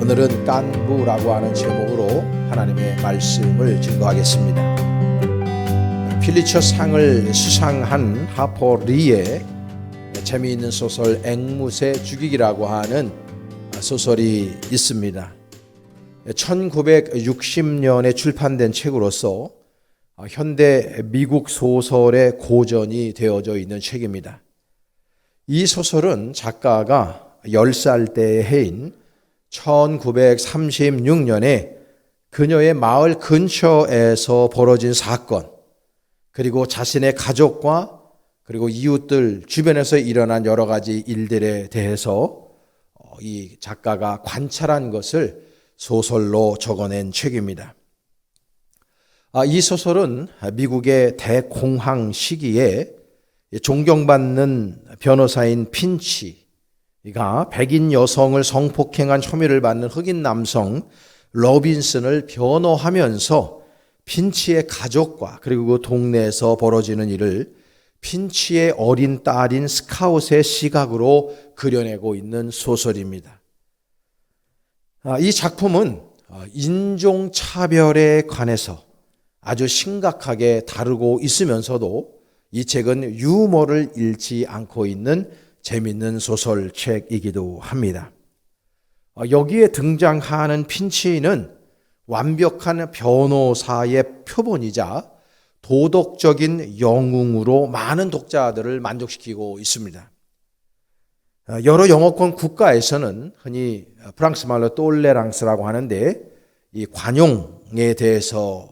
오늘은 깐부라고 하는 제목으로 하나님의 말씀을 증거하겠습니다. 필리처 상을 수상한 하퍼 리의 재미있는 소설 앵무새 죽이기라고 하는 소설이 있습니다. 1960년에 출판된 책으로서 현대 미국 소설의 고전이 되어져 있는 책입니다. 이 소설은 작가가 10살 때의 해인 1936년에 그녀의 마을 근처에서 벌어진 사건, 그리고 자신의 가족과 그리고 이웃들 주변에서 일어난 여러 가지 일들에 대해서 이 작가가 관찰한 것을 소설로 적어낸 책입니다. 이 소설은 미국의 대공황 시기에 존경받는 변호사인 핀치가 백인 여성을 성폭행한 혐의를 받는 흑인 남성 로빈슨을 변호하면서 핀치의 가족과 그리고 그 동네에서 벌어지는 일을 핀치의 어린 딸인 스카웃의 시각으로 그려내고 있는 소설입니다. 이 작품은 인종차별에 관해서 아주 심각하게 다루고 있으면서도 이 책은 유머를 잃지 않고 있는 재미있는 소설책이기도 합니다. 여기에 등장하는 핀치는 완벽한 변호사의 표본이자 도덕적인 영웅으로 많은 독자들을 만족시키고 있습니다. 여러 영어권 국가에서는 흔히 프랑스 말로 똘레랑스라고 하는데 이 관용에 대해서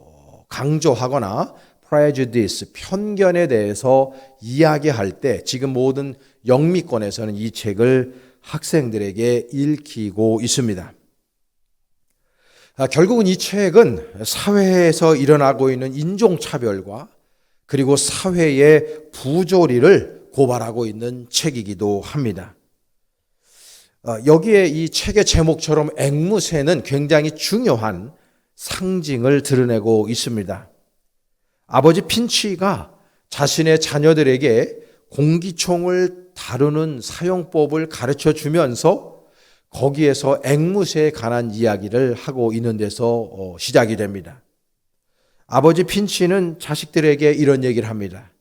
강조하거나 prejudice, 편견에 대해서 이야기할 때 지금 모든 영미권에서는 이 책을 학생들에게 읽히고 있습니다. 결국은 이 책은 사회에서 일어나고 있는 인종차별과 그리고 사회의 부조리를 고발하고 있는 책이기도 합니다. 여기에 이 책의 제목처럼 앵무새는 굉장히 중요한 상징을 드러내고 있습니다. 아버지 핀치가 자신의 자녀들에게 공기총을 다루는 사용법을 가르쳐 주면서 거기에서 앵무새에 관한 이야기를 하고 있는 데서 시작이 됩니다. 아버지 핀치는 자식들에게 이런 얘기를 합니다.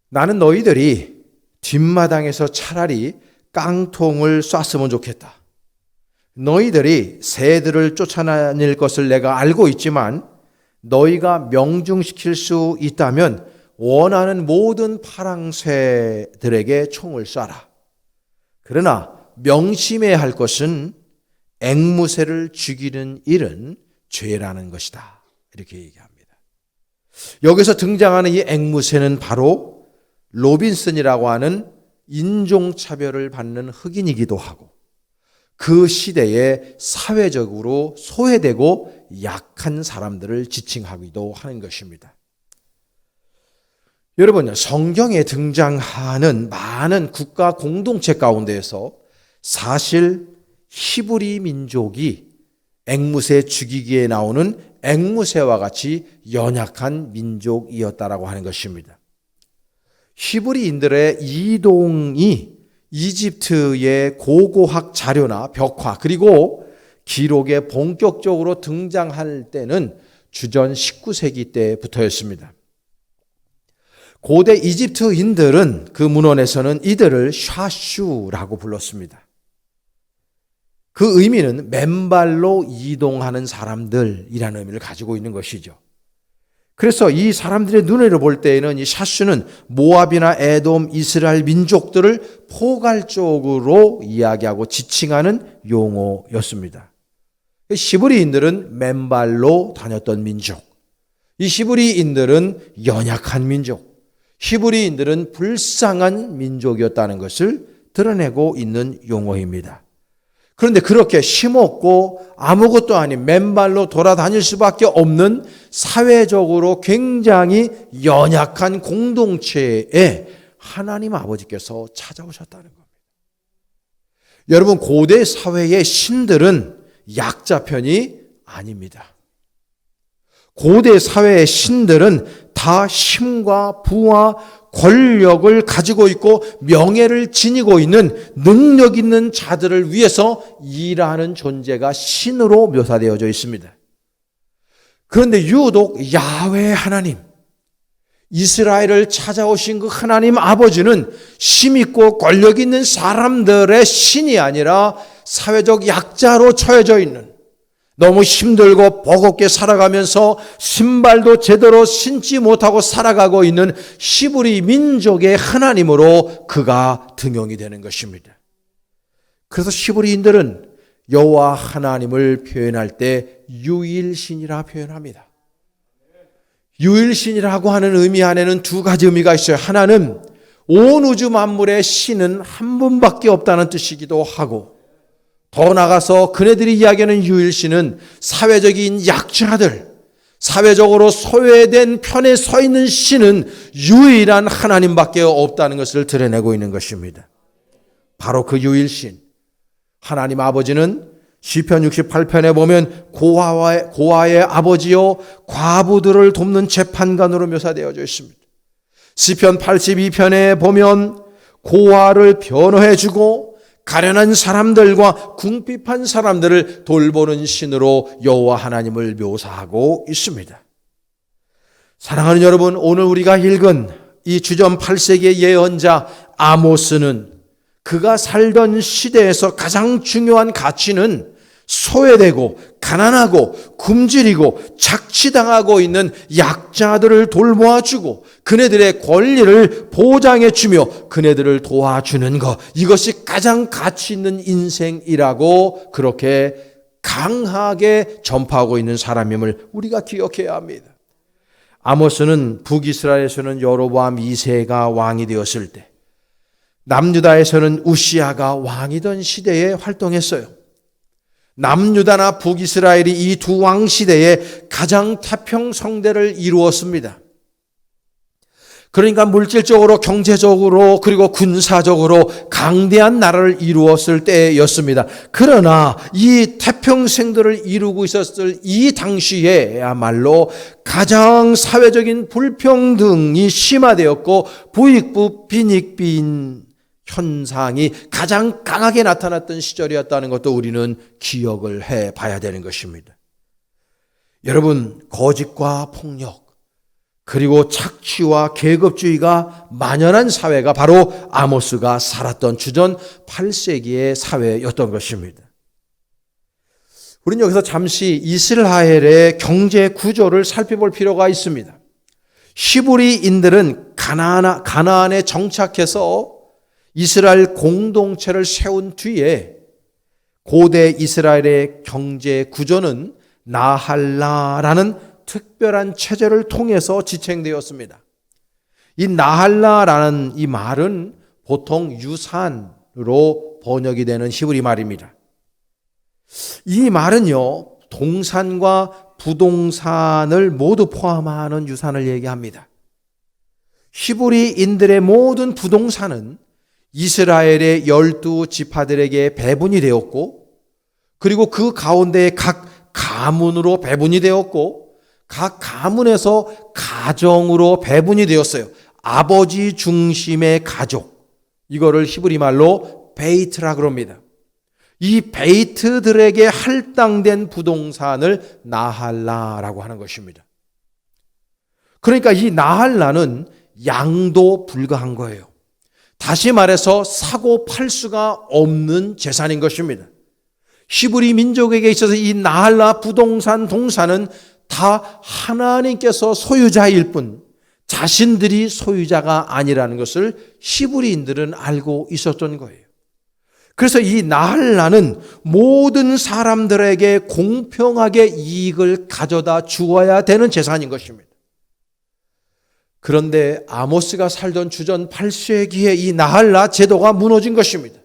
나는 너희들이 뒷마당에서 차라리 깡통을 쐈으면 좋겠다. 너희들이 새들을 쫓아다닐 것을 내가 알고 있지만 너희가 명중시킬 수 있다면 원하는 모든 파랑새들에게 총을 쏴라. 그러나 명심해야 할 것은 앵무새를 죽이는 일은 죄라는 것이다. 이렇게 얘기합니다. 여기서 등장하는 이 앵무새는 바로 로빈슨이라고 하는 인종차별을 받는 흑인이기도 하고 그 시대에 사회적으로 소외되고 약한 사람들을 지칭하기도 하는 것입니다. 여러분, 성경에 등장하는 많은 국가 공동체 가운데에서 사실 히브리 민족이 앵무새 죽이기에 나오는 앵무새와 같이 연약한 민족이었다라고 하는 것입니다. 히브리인들의 이동이 이집트의 고고학 자료나 벽화 그리고 기록에 본격적으로 등장할 때는 주전 19세기 때부터였습니다. 고대 이집트인들은 그 문헌에서는 이들을 샤슈라고 불렀습니다. 그 의미는 맨발로 이동하는 사람들이라는 의미를 가지고 있는 것이죠. 그래서 이 사람들의 눈으로 볼 때에는 이 샤슈는 모압이나 에돔, 이스라엘 민족들을 포괄적으로 이야기하고 지칭하는 용어였습니다. 히브리인들은 맨발로 다녔던 민족, 이 히브리인들은 연약한 민족, 히브리인들은 불쌍한 민족이었다는 것을 드러내고 있는 용어입니다. 그런데 그렇게 힘없고 아무것도 아닌 맨발로 돌아다닐 수밖에 없는 사회적으로 굉장히 연약한 공동체에 하나님 아버지께서 찾아오셨다는 겁니다. 여러분, 고대 사회의 신들은 약자 편이 아닙니다. 고대 사회의 신들은 다 힘과 부와 권력을 가지고 있고 명예를 지니고 있는 능력 있는 자들을 위해서 일하는 존재가 신으로 묘사되어져 있습니다. 그런데 유독 야훼 하나님, 이스라엘을 찾아오신 그 하나님 아버지는 힘있고 권력 있는 사람들의 신이 아니라 사회적 약자로 처해져 있는, 너무 힘들고 버겁게 살아가면서 신발도 제대로 신지 못하고 살아가고 있는 히브리 민족의 하나님으로 그가 등용이 되는 것입니다. 그래서 히브리인들은 여호와 하나님을 표현할 때 유일신이라 표현합니다. 유일신이라고 하는 의미 안에는 두 가지 의미가 있어요. 하나는 온 우주 만물의 신은 한 분밖에 없다는 뜻이기도 하고, 더 나아가서 그네들이 이야기하는 유일신은 사회적인 약자들, 사회적으로 소외된 편에 서 있는 신은 유일한 하나님밖에 없다는 것을 드러내고 있는 것입니다. 바로 그 유일신 하나님 아버지는 시편 68편에 보면 고아의 아버지요 과부들을 돕는 재판관으로 묘사되어져 있습니다. 시편 82편에 보면 고아를 변호해 주고 가련한 사람들과 궁핍한 사람들을 돌보는 신으로 여호와 하나님을 묘사하고 있습니다. 사랑하는 여러분, 오늘 우리가 읽은 이 주전 8세기의 예언자 아모스는 그가 살던 시대에서 가장 중요한 가치는 소외되고 가난하고 굶주리고 착취당하고 있는 약자들을 돌보아주고 그네들의 권리를 보장해주며 그네들을 도와주는 것, 이것이 가장 가치 있는 인생이라고 그렇게 강하게 전파하고 있는 사람임을 우리가 기억해야 합니다. 아모스는 북이스라엘에서는 여로보암 2세가 왕이 되었을 때, 남유다에서는 우시아가 왕이던 시대에 활동했어요. 남유다나 북이스라엘이 이 두 왕 시대에 가장 태평성대를 이루었습니다. 그러니까 물질적으로, 경제적으로, 그리고 군사적으로 강대한 나라를 이루었을 때였습니다. 그러나 이 태평성대를 이루고 있었을 이 당시에야말로 가장 사회적인 불평등이 심화되었고 부익부 빈익빈 현상이 가장 강하게 나타났던 시절이었다는 것도 우리는 기억을 해봐야 되는 것입니다. 여러분, 거짓과 폭력 그리고 착취와 계급주의가 만연한 사회가 바로 아모스가 살았던 주전 8세기의 사회였던 것입니다. 우리는 여기서 잠시 이스라엘의 경제 구조를 살펴볼 필요가 있습니다. 히브리인들은 가나안에 정착해서 이스라엘 공동체를 세운 뒤에 고대 이스라엘의 경제 구조는 나할라라는 특별한 체제를 통해서 지탱되었습니다. 이 나할라라는 이 말은 보통 유산으로 번역이 되는 히브리 말입니다. 이 말은요, 동산과 부동산을 모두 포함하는 유산을 얘기합니다. 히브리인들의 모든 부동산은 이스라엘의 12지파들에게 배분이 되었고, 그리고 그 가운데 각 가문으로 배분이 되었고, 각 가문에서 가정으로 배분이 되었어요. 아버지 중심의 가족, 이거를 히브리 말로 베이트라 그럽니다. 이 베이트들에게 할당된 부동산을 나할라라고 하는 것입니다. 그러니까 이 나할라는 양도 불가한 거예요. 다시 말해서 사고 팔 수가 없는 재산인 것입니다. 히브리 민족에게 있어서 이 나할라 부동산 동산은 다 하나님께서 소유자일 뿐 자신들이 소유자가 아니라는 것을 히브리인들은 알고 있었던 거예요. 그래서 이 나할라는 모든 사람들에게 공평하게 이익을 가져다 주어야 되는 재산인 것입니다. 그런데 아모스가 살던 주전 8세기에 이 나할라 제도가 무너진 것입니다.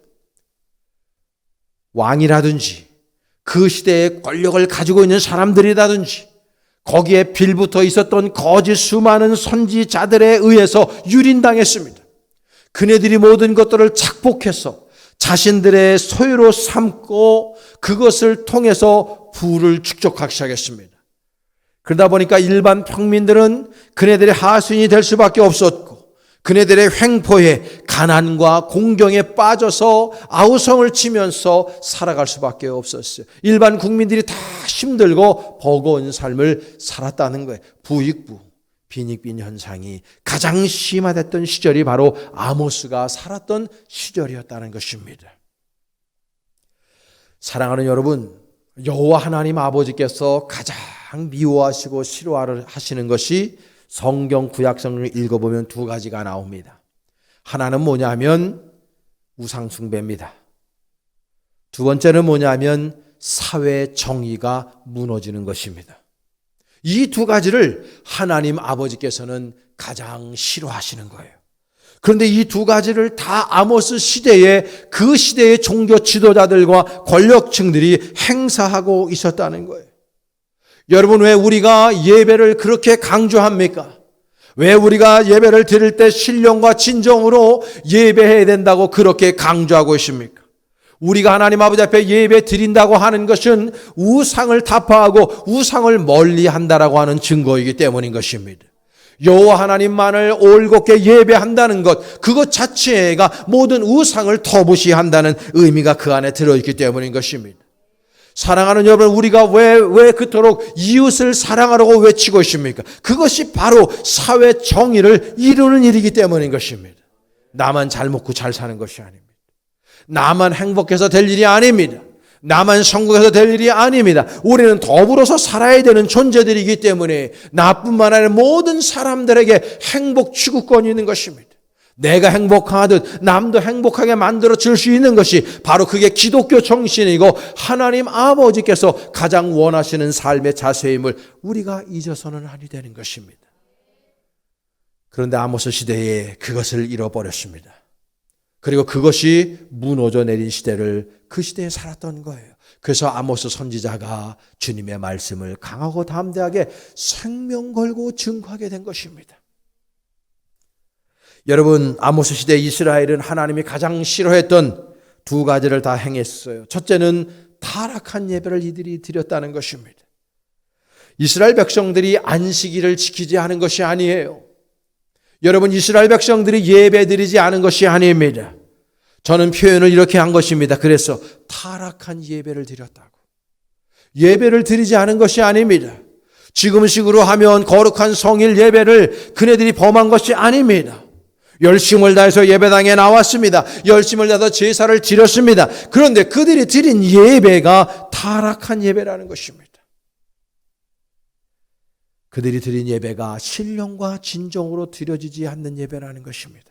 왕이라든지 그 시대에 권력을 가지고 있는 사람들이라든지 거기에 빌붙어 있었던 거짓 수많은 선지자들에 의해서 유린당했습니다. 그네들이 모든 것들을 착복해서 자신들의 소유로 삼고 그것을 통해서 부를 축적하기 시작했습니다. 그러다 보니까 일반 평민들은 그네들의 하수인이 될 수밖에 없었고, 그네들의 횡포에 가난과 공경에 빠져서 아우성을 치면서 살아갈 수밖에 없었어요. 일반 국민들이 다 힘들고 버거운 삶을 살았다는 거예요. 부익부, 빈익빈 현상이 가장 심화됐던 시절이 바로 아모스가 살았던 시절이었다는 것입니다. 사랑하는 여러분, 여호와 하나님 아버지께서 가장 미워하시고 싫어하시는 것이 성경 구약성경을 읽어보면 두 가지가 나옵니다. 하나는 뭐냐면 우상 숭배입니다. 두 번째는 뭐냐면 사회 정의가 무너지는 것입니다. 이 두 가지를 하나님 아버지께서는 가장 싫어하시는 거예요. 그런데 이 두 가지를 다 아모스 시대에 그 시대의 종교 지도자들과 권력층들이 행사하고 있었다는 거예요. 여러분, 왜 우리가 예배를 그렇게 강조합니까? 왜 우리가 예배를 드릴 때 신령과 진정으로 예배해야 된다고 그렇게 강조하고 있습니까? 우리가 하나님 아버지 앞에 예배 드린다고 하는 것은 우상을 타파하고 우상을 멀리한다라고 하는 증거이기 때문인 것입니다. 여호와 하나님만을 올곧게 예배한다는 것, 그것 자체가 모든 우상을 터부시한다는 의미가 그 안에 들어있기 때문인 것입니다. 사랑하는 여러분, 우리가 왜 그토록 이웃을 사랑하라고 외치고 있습니까? 그것이 바로 사회 정의를 이루는 일이기 때문인 것입니다. 나만 잘 먹고 잘 사는 것이 아닙니다. 나만 행복해서 될 일이 아닙니다. 나만 성공해서 될 일이 아닙니다. 우리는 더불어서 살아야 되는 존재들이기 때문에 나뿐만 아니라 모든 사람들에게 행복 추구권이 있는 것입니다. 내가 행복하듯 남도 행복하게 만들어 줄 수 있는 것이 바로 그게 기독교 정신이고 하나님 아버지께서 가장 원하시는 삶의 자세임을 우리가 잊어서는 아니 되는 것입니다. 그런데 아모스 시대에 그것을 잃어버렸습니다. 그리고 그것이 무너져 내린 시대를 그 시대에 살았던 거예요. 그래서 아모스 선지자가 주님의 말씀을 강하고 담대하게 생명 걸고 증거하게 된 것입니다. 여러분, 아모스 시대 이스라엘은 하나님이 가장 싫어했던 두 가지를 다 행했어요. 첫째는 타락한 예배를 이들이 드렸다는 것입니다. 이스라엘 백성들이 안식일을 지키지 않은 것이 아니에요. 여러분, 이스라엘 백성들이 예배 드리지 않은 것이 아닙니다. 저는 표현을 이렇게 한 것입니다. 그래서 타락한 예배를 드렸다고. 예배를 드리지 않은 것이 아닙니다. 지금식으로 하면 거룩한 성일 예배를 그네들이 범한 것이 아닙니다. 열심을 다해서 예배당에 나왔습니다. 열심을 다해서 제사를 드렸습니다. 그런데 그들이 드린 예배가 타락한 예배라는 것입니다. 그들이 드린 예배가 신령과 진정으로 드려지지 않는 예배라는 것입니다.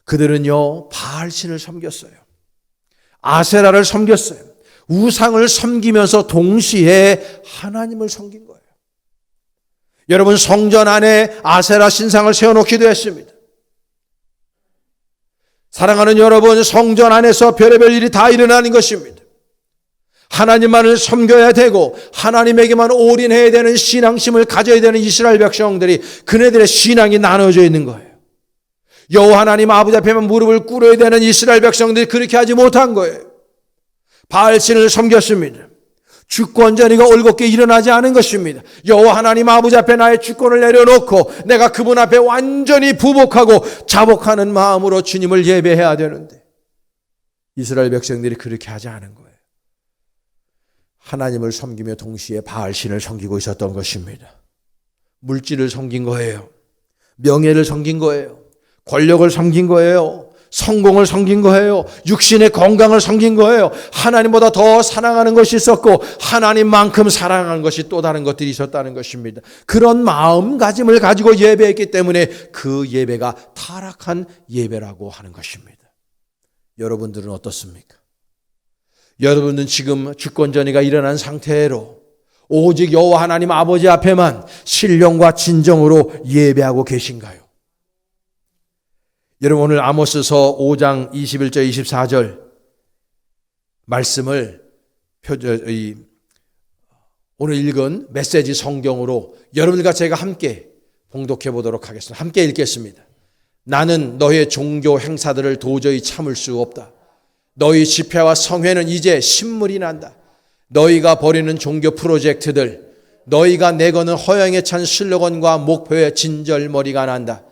그들은요, 바알신을 섬겼어요. 아세라를 섬겼어요. 우상을 섬기면서 동시에 하나님을 섬긴 거예요. 여러분, 성전 안에 아세라 신상을 세워놓기도 했습니다. 사랑하는 여러분, 성전 안에서 별의별 일이 다 일어나는 것입니다. 하나님만을 섬겨야 되고 하나님에게만 올인해야 되는 신앙심을 가져야 되는 이스라엘 백성들이 그네들의 신앙이 나눠져 있는 거예요. 여호와 하나님 아버지 앞에만 무릎을 꿇어야 되는 이스라엘 백성들이 그렇게 하지 못한 거예요. 바알신을 섬겼습니다. 주권전이가 올곧게 일어나지 않은 것입니다. 여호와 하나님 아버지 앞에 나의 주권을 내려놓고 내가 그분 앞에 완전히 부복하고 자복하는 마음으로 주님을 예배해야 되는데 이스라엘 백성들이 그렇게 하지 않은 거예요. 하나님을 섬기며 동시에 바알신을 섬기고 있었던 것입니다. 물질을 섬긴 거예요. 명예를 섬긴 거예요. 권력을 섬긴 거예요. 성공을 섬긴 거예요. 육신의 건강을 섬긴 거예요. 하나님보다 더 사랑하는 것이 있었고 하나님만큼 사랑하는 것이 또 다른 것들이 있었다는 것입니다. 그런 마음가짐을 가지고 예배했기 때문에 그 예배가 타락한 예배라고 하는 것입니다. 여러분들은 어떻습니까? 여러분은 지금 주권전이가 일어난 상태로 오직 여호와 하나님 아버지 앞에만 신령과 진정으로 예배하고 계신가요? 여러분, 오늘 아모스서 5장 21절 24절 말씀을 오늘 읽은 메시지 성경으로 여러분들과 제가 함께 봉독해 보도록 하겠습니다. 함께 읽겠습니다. 나는 너의 종교 행사들을 도저히 참을 수 없다. 너희 집회와 성회는 이제 신물이 난다. 너희가 벌이는 종교 프로젝트들, 너희가 내거는 허영에 찬 슬로건과 목표에 진절머리가 난다.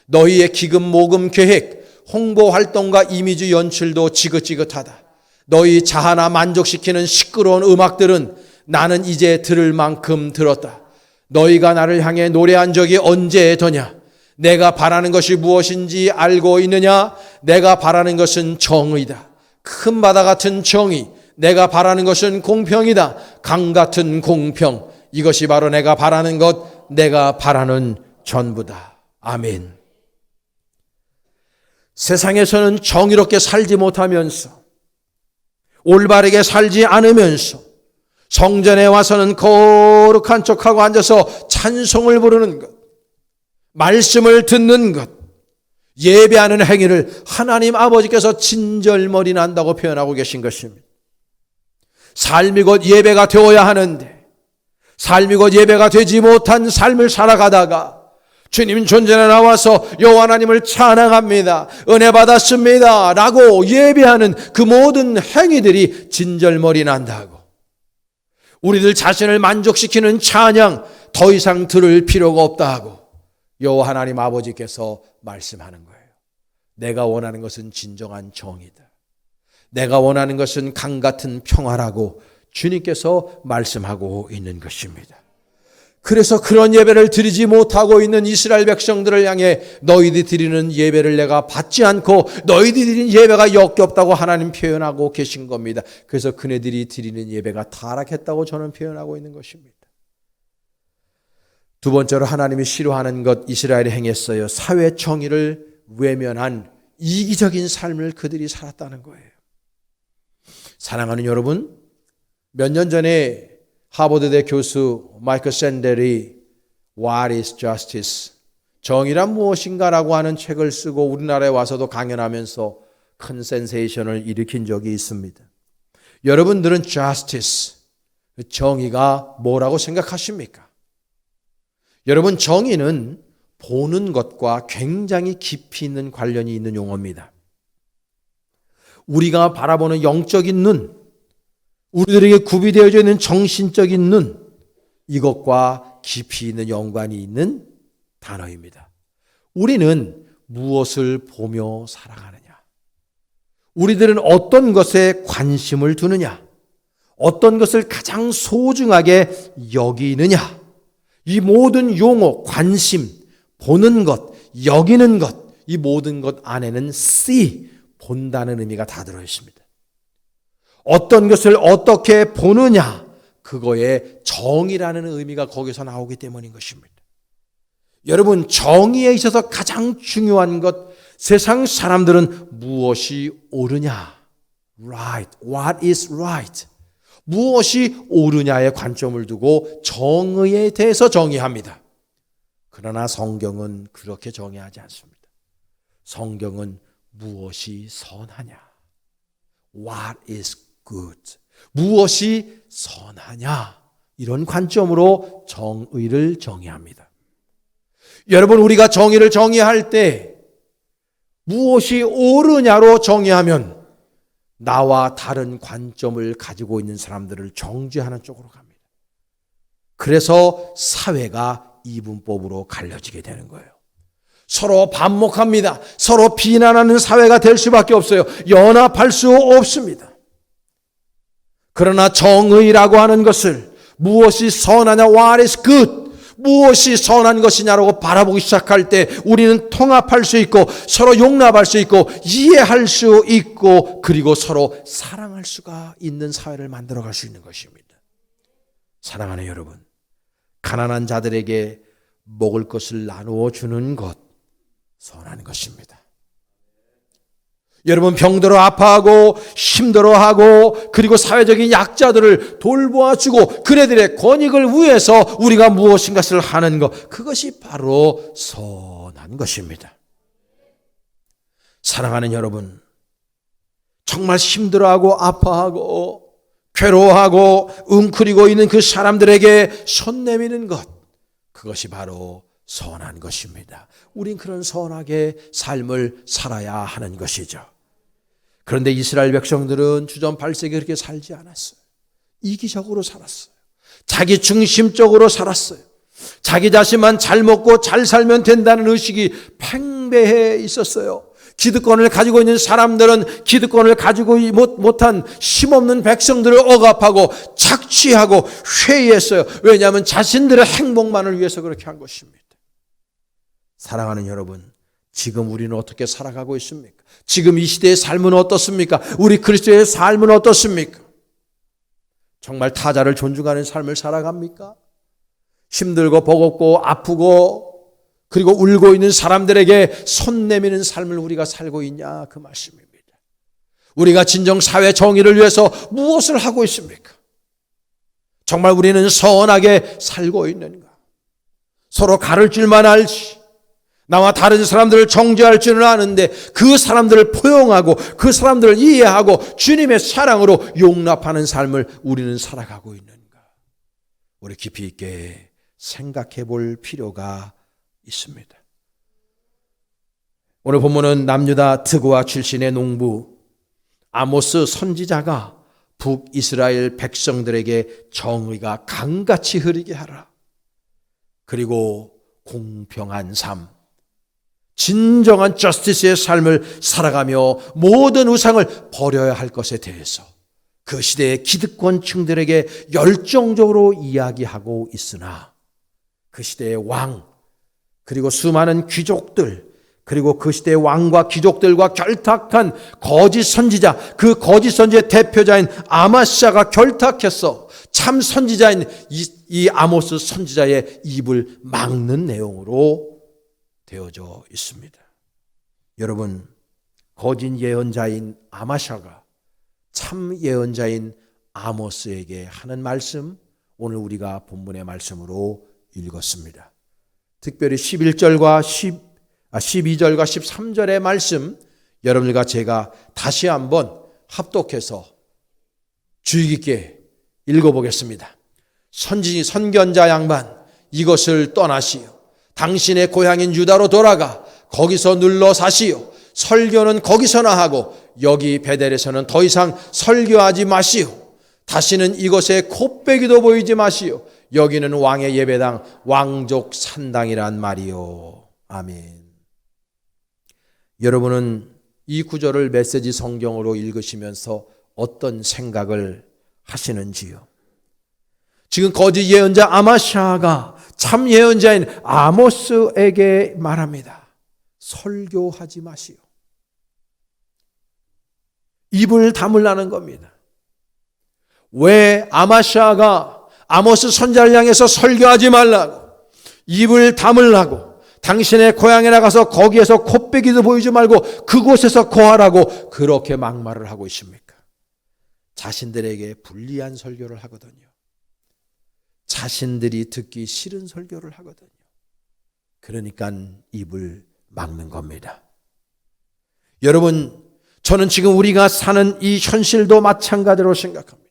너희의 기금 모금 계획, 홍보 활동과 이미지 연출도 지긋지긋하다. 너희 자하나 만족시키는 시끄러운 음악들은 나는 이제 들을 만큼 들었다. 너희가 나를 향해 노래한 적이 언제더냐? 내가 바라는 것이 무엇인지 알고 있느냐? 내가 바라는 것은 정의다. 큰 바다 같은 정의. 내가 바라는 것은 공평이다. 강 같은 공평. 이것이 바로 내가 바라는 것, 내가 바라는 전부다. 아멘. 세상에서는 정의롭게 살지 못하면서, 올바르게 살지 않으면서 성전에 와서는 거룩한 척하고 앉아서 찬송을 부르는 것, 말씀을 듣는 것, 예배하는 행위를 하나님 아버지께서 진절머리 난다고 표현하고 계신 것입니다. 삶이 곧 예배가 되어야 하는데 삶이 곧 예배가 되지 못한 삶을 살아가다가 주님 존전에 나와서 여호와 하나님을 찬양합니다, 은혜 받았습니다 라고 예배하는 그 모든 행위들이 진절머리 난다고, 우리들 자신을 만족시키는 찬양 더 이상 들을 필요가 없다 하고 여호와 하나님 아버지께서 말씀하는 거예요. 내가 원하는 것은 진정한 정의다. 내가 원하는 것은 강 같은 평화라고 주님께서 말씀하고 있는 것입니다. 그래서 그런 예배를 드리지 못하고 있는 이스라엘 백성들을 향해 너희들이 드리는 예배를 내가 받지 않고 너희들이 드리는 예배가 역겹다고 하나님 표현하고 계신 겁니다. 그래서 그네들이 드리는 예배가 타락했다고 저는 표현하고 있는 것입니다. 두 번째로 하나님이 싫어하는 것 이스라엘이 행했어요. 사회 정의를 외면한 이기적인 삶을 그들이 살았다는 거예요. 사랑하는 여러분, 몇 년 전에 하버드대 교수 마이클 샌델이 What is Justice? 정의란 무엇인가라고 하는 책을 쓰고 우리나라에 와서도 강연하면서 큰 센세이션을 일으킨 적이 있습니다. 여러분들은 Justice, 정의가 뭐라고 생각하십니까? 여러분, 정의는 보는 것과 굉장히 깊이 있는 관련이 있는 용어입니다. 우리가 바라보는 영적인 눈, 우리들에게 구비되어져 있는 정신적인 눈, 이것과 깊이 있는 연관이 있는 단어입니다. 우리는 무엇을 보며 살아가느냐? 우리들은 어떤 것에 관심을 두느냐? 어떤 것을 가장 소중하게 여기느냐? 이 모든 용어, 관심, 보는 것, 여기는 것, 이 모든 것 안에는 see, 본다는 의미가 다 들어있습니다. 어떤 것을 어떻게 보느냐, 그거에 정의라는 의미가 거기서 나오기 때문인 것입니다. 여러분, 정의에 있어서 가장 중요한 것, 세상 사람들은 무엇이 옳으냐, right, what is right, 무엇이 옳으냐에 관점을 두고 정의에 대해서 정의합니다. 그러나 성경은 그렇게 정의하지 않습니다. 성경은 무엇이 선하냐, what is good, 무엇이 선하냐, 이런 관점으로 정의를 정의합니다. 여러분, 우리가 정의를 정의할 때 무엇이 옳으냐로 정의하면 나와 다른 관점을 가지고 있는 사람들을 정죄하는 쪽으로 갑니다. 그래서 사회가 이분법으로 갈려지게 되는 거예요. 서로 반목합니다. 서로 비난하는 사회가 될 수밖에 없어요. 연합할 수 없습니다. 그러나 정의라고 하는 것을, 무엇이 선하냐, what is good, 무엇이 선한 것이냐라고 바라보기 시작할 때 우리는 통합할 수 있고 서로 용납할 수 있고 이해할 수 있고 그리고 서로 사랑할 수가 있는 사회를 만들어갈 수 있는 것입니다. 사랑하는 여러분, 가난한 자들에게 먹을 것을 나누어 주는 것, 선한 것입니다. 여러분, 병들어 아파하고 힘들어하고 그리고 사회적인 약자들을 돌보아주고 그네들의 권익을 위해서 우리가 무엇인가를 하는 것, 그것이 바로 선한 것입니다. 사랑하는 여러분, 정말 힘들어하고 아파하고 괴로워하고 웅크리고 있는 그 사람들에게 손 내미는 것, 그것이 바로 선한 것입니다. 우린 그런 선하게 삶을 살아야 하는 것이죠. 그런데 이스라엘 백성들은 주전 8세기 그렇게 살지 않았어요. 이기적으로 살았어요. 자기 중심적으로 살았어요. 자기 자신만 잘 먹고 잘 살면 된다는 의식이 팽배해 있었어요. 기득권을 가지고 있는 사람들은 기득권을 가지고 못한 힘없는 백성들을 억압하고 착취하고 회의했어요. 왜냐하면 자신들의 행복만을 위해서 그렇게 한 것입니다. 사랑하는 여러분, 지금 우리는 어떻게 살아가고 있습니까? 지금 이 시대의 삶은 어떻습니까? 우리 그리스도의 삶은 어떻습니까? 정말 타자를 존중하는 삶을 살아갑니까? 힘들고 버겁고 아프고 그리고 울고 있는 사람들에게 손 내미는 삶을 우리가 살고 있냐, 그 말씀입니다. 우리가 진정 사회 정의를 위해서 무엇을 하고 있습니까? 정말 우리는 선하게 살고 있는가? 서로 가를 줄만 알지, 나와 다른 사람들을 정죄할 줄은 아는데 그 사람들을 포용하고 그 사람들을 이해하고 주님의 사랑으로 용납하는 삶을 우리는 살아가고 있는가? 우리 깊이 있게 생각해 볼 필요가 있습니다. 오늘 본문은 남유다 드고아 출신의 농부 아모스 선지자가 북이스라엘 백성들에게 정의가 강같이 흐르게 하라, 그리고 공평한 삶, 진정한 저스티스의 삶을 살아가며 모든 우상을 버려야 할 것에 대해서 그 시대의 기득권층들에게 열정적으로 이야기하고 있으나 그 시대의 왕, 그리고 수많은 귀족들, 그리고 그 시대의 왕과 귀족들과 결탁한 거짓 선지자, 그 거짓 선지자의 대표자인 아마시아가 결탁해서 참 선지자인 이 아모스 선지자의 입을 막는 내용으로 되어져 있습니다. 여러분, 거짓 예언자인 아마시아가 참 예언자인 아모스에게 하는 말씀, 오늘 우리가 본문의 말씀으로 읽었습니다. 특별히 11절과 12절과 13절의 말씀, 여러분들과 제가 다시 한번 합독해서 주의 깊게 읽어보겠습니다. 선견자 양반, 이것을 떠나시오. 당신의 고향인 유다로 돌아가 거기서 눌러 사시오. 설교는 거기서나 하고 여기 베델에서는 더 이상 설교하지 마시오. 다시는 이곳에 콧배기도 보이지 마시오. 여기는 왕의 예배당, 왕족 산당이란 말이요. 아멘. 여러분은 이 구절을 메시지 성경으로 읽으시면서 어떤 생각을 하시는지요? 지금 거짓 예언자 아마시아가 참 예언자인 아모스에게 말합니다. 설교하지 마시오. 입을 다물라는 겁니다. 왜 아마시아가 아모스 선지자를 향해서 설교하지 말라고, 입을 다물라고, 당신의 고향에 나가서 거기에서 콧배기도 보이지 말고 그곳에서 거하라고 그렇게 막말을 하고 있습니까? 자신들에게 불리한 설교를 하거든요. 자신들이 듣기 싫은 설교를 하거든요. 그러니까 입을 막는 겁니다. 여러분, 저는 지금 우리가 사는 이 현실도 마찬가지로 생각합니다.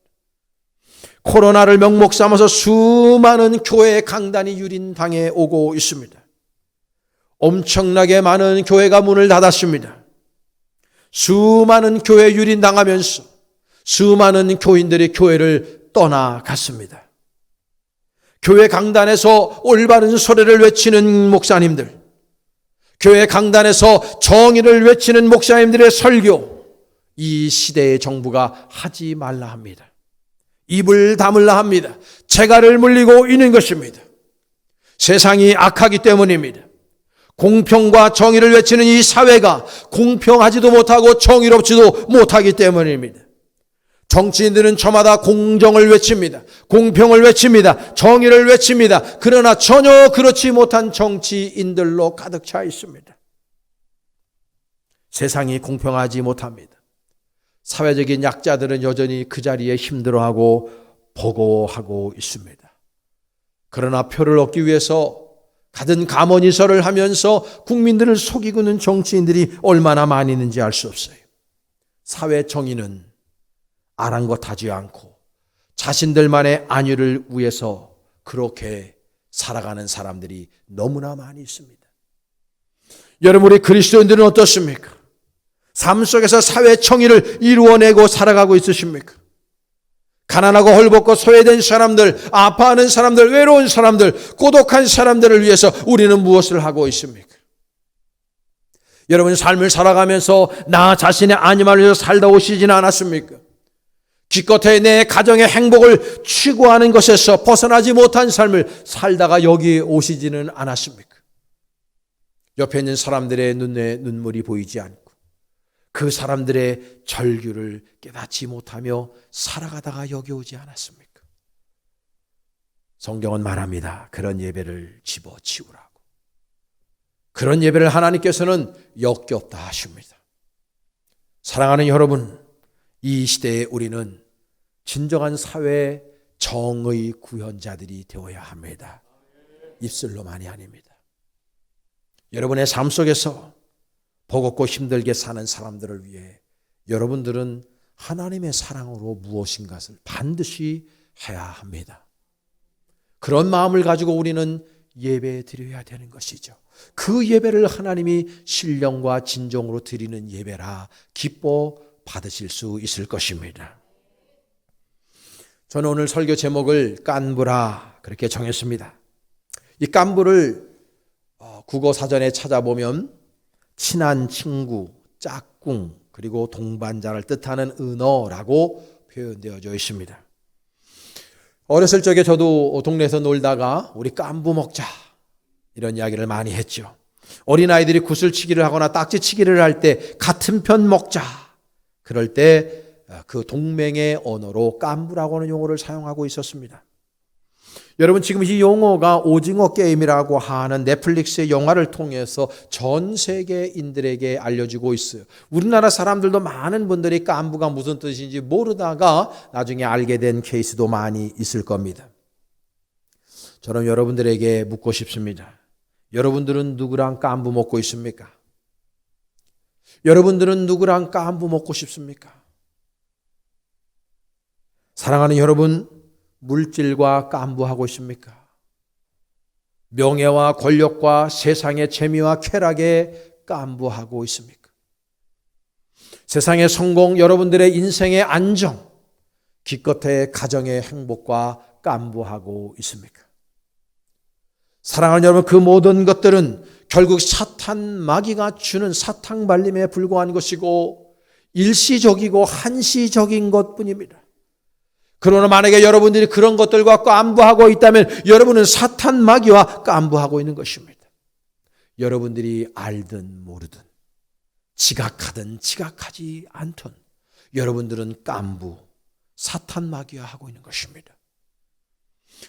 코로나를 명목 삼아서 수많은 교회 강단이 유린당해 오고 있습니다. 엄청나게 많은 교회가 문을 닫았습니다. 수많은 교회 유린당하면서 수많은 교인들이 교회를 떠나갔습니다. 교회 강단에서 올바른 소리를 외치는 목사님들, 교회 강단에서 정의를 외치는 목사님들의 설교, 이 시대의 정부가 하지 말라 합니다. 입을 다물라 합니다. 재갈을 물리고 있는 것입니다. 세상이 악하기 때문입니다. 공평과 정의를 외치는 이 사회가 공평하지도 못하고 정의롭지도 못하기 때문입니다. 정치인들은 저마다 공정을 외칩니다. 공평을 외칩니다. 정의를 외칩니다. 그러나 전혀 그렇지 못한 정치인들로 가득 차 있습니다. 세상이 공평하지 못합니다. 사회적인 약자들은 여전히 그 자리에 힘들어하고 보고하고 있습니다. 그러나 표를 얻기 위해서 가든 가모니설을 하면서 국민들을 속이고는 정치인들이 얼마나 많이 있는지 알 수 없어요. 사회 정의는 아랑곳하지 않고 자신들만의 안위를 위해서 그렇게 살아가는 사람들이 너무나 많이 있습니다. 여러분, 우리 그리스도인들은 어떻습니까? 삶 속에서 사회 정의를 이루어내고 살아가고 있으십니까? 가난하고 헐벗고 소외된 사람들, 아파하는 사람들, 외로운 사람들, 고독한 사람들을 위해서 우리는 무엇을 하고 있습니까? 여러분, 삶을 살아가면서 나 자신의 안위만을 위해서 살다 오시지는 않았습니까? 기껏해 내 가정의 행복을 추구하는 것에서 벗어나지 못한 삶을 살다가 여기 오시지는 않았습니까? 옆에 있는 사람들의 눈에 눈물이 보이지 않고 그 사람들의 절규를 깨닫지 못하며 살아가다가 여기 오지 않았습니까? 성경은 말합니다. 그런 예배를 집어치우라고. 그런 예배를 하나님께서는 역겹다 하십니다. 사랑하는 여러분, 이 시대에 우리는 진정한 사회 정의 구현자들이 되어야 합니다. 입술로만이 아닙니다. 여러분의 삶 속에서 버겁고 힘들게 사는 사람들을 위해 여러분들은 하나님의 사랑으로 무엇인가를 반드시 해야 합니다. 그런 마음을 가지고 우리는 예배 드려야 되는 것이죠. 그 예배를 하나님이 신령과 진정으로 드리는 예배라 기뻐 받으실 수 있을 것입니다. 저는 오늘 설교 제목을 깐부라 그렇게 정했습니다. 이 깐부를 국어 사전에 찾아보면 친한 친구, 짝꿍, 그리고 동반자를 뜻하는 은어라고 표현되어져 있습니다. 어렸을 적에 저도 동네에서 놀다가 우리 깐부 먹자 이런 이야기를 많이 했죠. 어린아이들이 구슬치기를 하거나 딱지치기를 할 때 같은 편 먹자. 그럴 때 그 동맹의 언어로 깐부라고 하는 용어를 사용하고 있었습니다. 여러분, 지금 이 용어가 오징어 게임이라고 하는 넷플릭스의 영화를 통해서 전 세계인들에게 알려지고 있어요. 우리나라 사람들도 많은 분들이 깐부가 무슨 뜻인지 모르다가 나중에 알게 된 케이스도 많이 있을 겁니다. 저는 여러분들에게 묻고 싶습니다. 여러분들은 누구랑 깐부 먹고 있습니까? 여러분들은 누구랑 깐부 먹고 싶습니까? 사랑하는 여러분, 물질과 깐부하고 있습니까? 명예와 권력과 세상의 재미와 쾌락에 깐부하고 있습니까? 세상의 성공, 여러분들의 인생의 안정, 기껏해 가정의 행복과 깐부하고 있습니까? 사랑하는 여러분, 그 모든 것들은 결국 사탄 마귀가 주는 사탕 발림에 불과한 것이고 일시적이고 한시적인 것뿐입니다. 그러나 만약에 여러분들이 그런 것들과 깐부하고 있다면 여러분은 사탄 마귀와 깐부하고 있는 것입니다. 여러분들이 알든 모르든 지각하든 지각하지 않든 여러분들은 깐부, 사탄 마귀와 하고 있는 것입니다.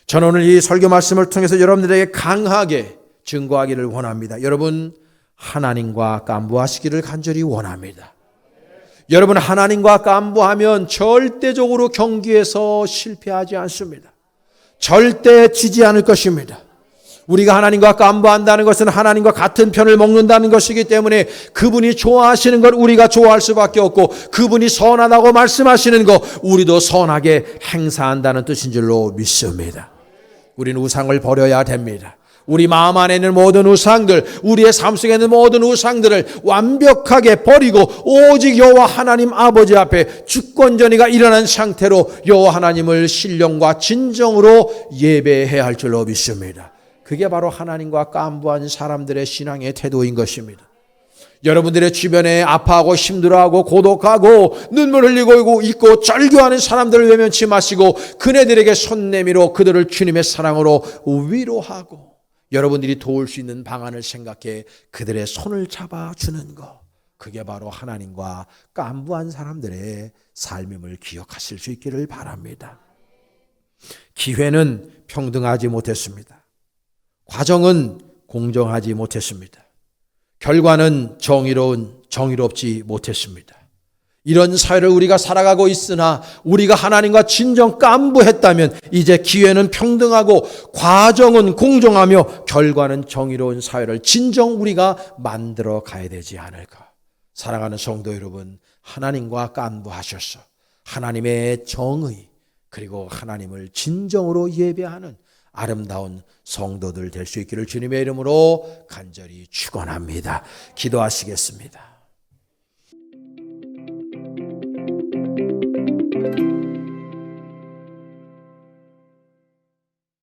저는 오늘 이 설교 말씀을 통해서 여러분들에게 강하게 증거하기를 원합니다. 여러분, 하나님과 깐부하시기를 간절히 원합니다. 여러분, 하나님과 깐부하면 절대적으로 경기에서 실패하지 않습니다. 절대 지지 않을 것입니다. 우리가 하나님과 깐부한다는 것은 하나님과 같은 편을 먹는다는 것이기 때문에 그분이 좋아하시는 걸 우리가 좋아할 수밖에 없고 그분이 선하다고 말씀하시는 거 우리도 선하게 행사한다는 뜻인 줄로 믿습니다. 우리는 우상을 버려야 됩니다. 우리 마음 안에 있는 모든 우상들, 우리의 삶 속에 있는 모든 우상들을 완벽하게 버리고 오직 여호와 하나님 아버지 앞에 주권전이가 일어난 상태로 여호와 하나님을 신령과 진정으로 예배해야 할 줄로 믿습니다. 그게 바로 하나님과 깐부한 사람들의 신앙의 태도인 것입니다. 여러분들의 주변에 아파하고 힘들어하고 고독하고 눈물 흘리고 있고 절규하는 사람들을 외면치 마시고 그네들에게 손 내밀어 그들을 주님의 사랑으로 위로하고 여러분들이 도울 수 있는 방안을 생각해 그들의 손을 잡아주는 것, 그게 바로 하나님과 깐부한 사람들의 삶임을 기억하실 수 있기를 바랍니다. 기회는 평등하지 못했습니다. 과정은 공정하지 못했습니다. 결과는 정의롭지 못했습니다. 이런 사회를 우리가 살아가고 있으나 우리가 하나님과 진정 깐부했다면 이제 기회는 평등하고 과정은 공정하며 결과는 정의로운 사회를 진정 우리가 만들어 가야 되지 않을까. 사랑하는 성도 여러분, 하나님과 깐부하셔서 하나님의 정의 그리고 하나님을 진정으로 예배하는 아름다운 성도들 될 수 있기를 주님의 이름으로 간절히 축원합니다. 기도하시겠습니다.